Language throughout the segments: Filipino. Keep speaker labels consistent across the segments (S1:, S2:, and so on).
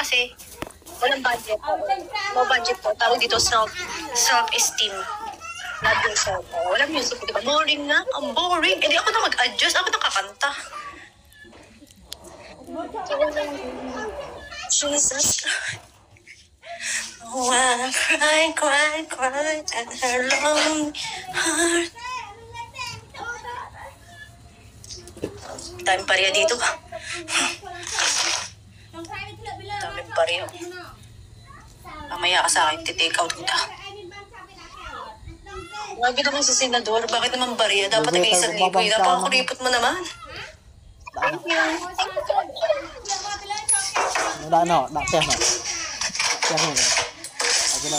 S1: kasi walang budget. No budget po. Tawag dito self-esteem. Not yourself. Walang music, di ba? Boring na. Ang boring. Hindi ako na mag-adjust. Ako na kakanta. Jesus. Oh, I cry at her lonely heart. Daming pariya dito. Daming pariya. Mamaya ka sa akin, titake out kita. Grabe naman si Senador. Bakit naman bariya? Dapat naging 1,000. Napakakuripot mo naman. Thank you.
S2: No, teh no. Teh no. Ako na.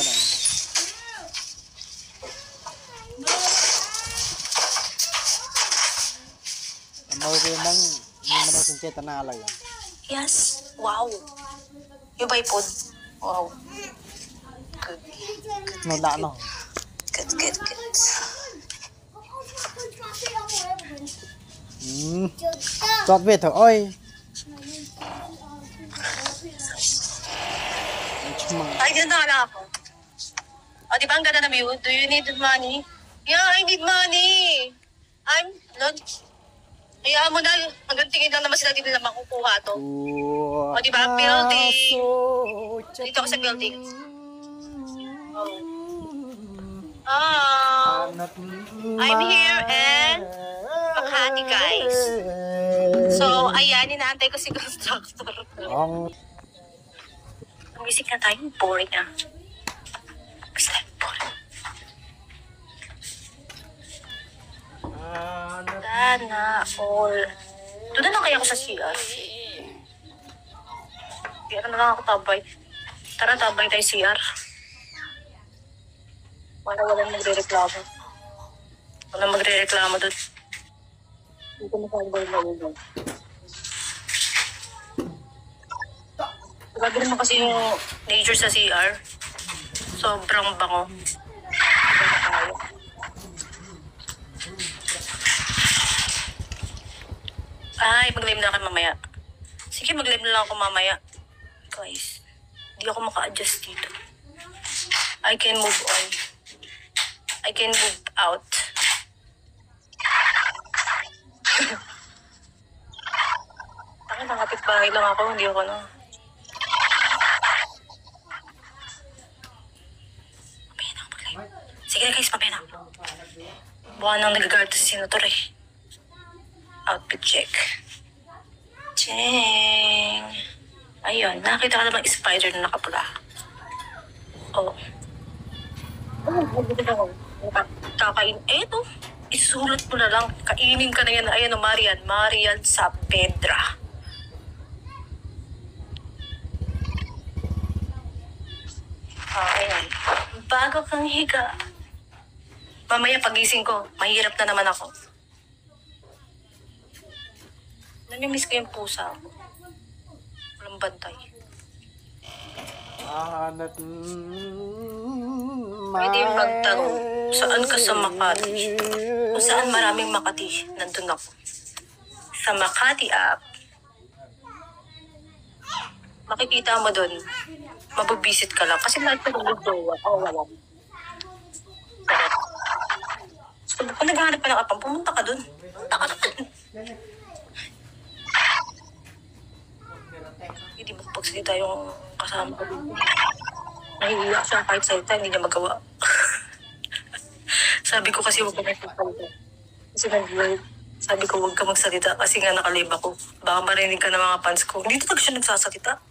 S2: Ang mawin hindi mo na sinceta na alay.
S1: Yes. Wow. Yung by pod. Wow. Good.
S2: No.
S1: Good.
S2: Chọt về thở ơi.
S1: Ay, dito na lang ako. O, di ba ang ganda na view? Do you need money? Yeah, I need money. Hayaan mo na. Hanggang tingin lang naman sila dito na makukuha to. O, di ba? Building. Dito ako sa building. Oh. I'm here and Makati, guys. So, ayan, inaantay ko si constructor. Music na tayo, boring na. Basta, boring. Sana all. Doon na lang kaya ako sa CR. Kaya na lang ako tabay. Tara, tabay tayo CR. Walang magre-reklamo. Walang magre-reklamo doon. Dito na tabay na doon. Grabe naman kasi yung nature sa CR. Sobrang bango. Ay, mag-live na ako mamaya. Sige, mag-live na lang ako mamaya. Guys, hindi ako maka-adjust dito. I can move on. I can move out. Ako, nakapit bahay lang ako. Hindi ako na. Sige guys, mamaya na. Buwan nang nagagalit si Senator eh. Outfit check. Cheng. Ayun, nakita ka na bang spider na nakapula? Oh. Kakain. Eto, isulat mo na lang. Kainin ka na yan. Ayan o, Marian Saavedra. Ayan. Bago kang higa. Mamaya pagising ko, mahirap na naman ako. Namimiss ko yung pusa ko. Walang bantay. Pwede yung magtanong, saan ka sa Makati? Kung saan maraming Makati, nandun ako. Sa Makati app, makikita mo dun, mabubisit ka lang. Kasi lahat ko nag-jowa. Wala. So, kung naghahanap ka ng apang, pumunta ka dun. Punta ka dun. Hindi magpagsalita yung kasama ko dito. Nahihiyak siya kahit salita, hindi niya magawa. Sabi ko kasi huwag ka magsalita. Kasi nag-live. Sabi ko huwag ka magsalita kasi nga nakalive ako. Baka marinig ka ng mga fans ko. Dito talaga siya nagsasalita.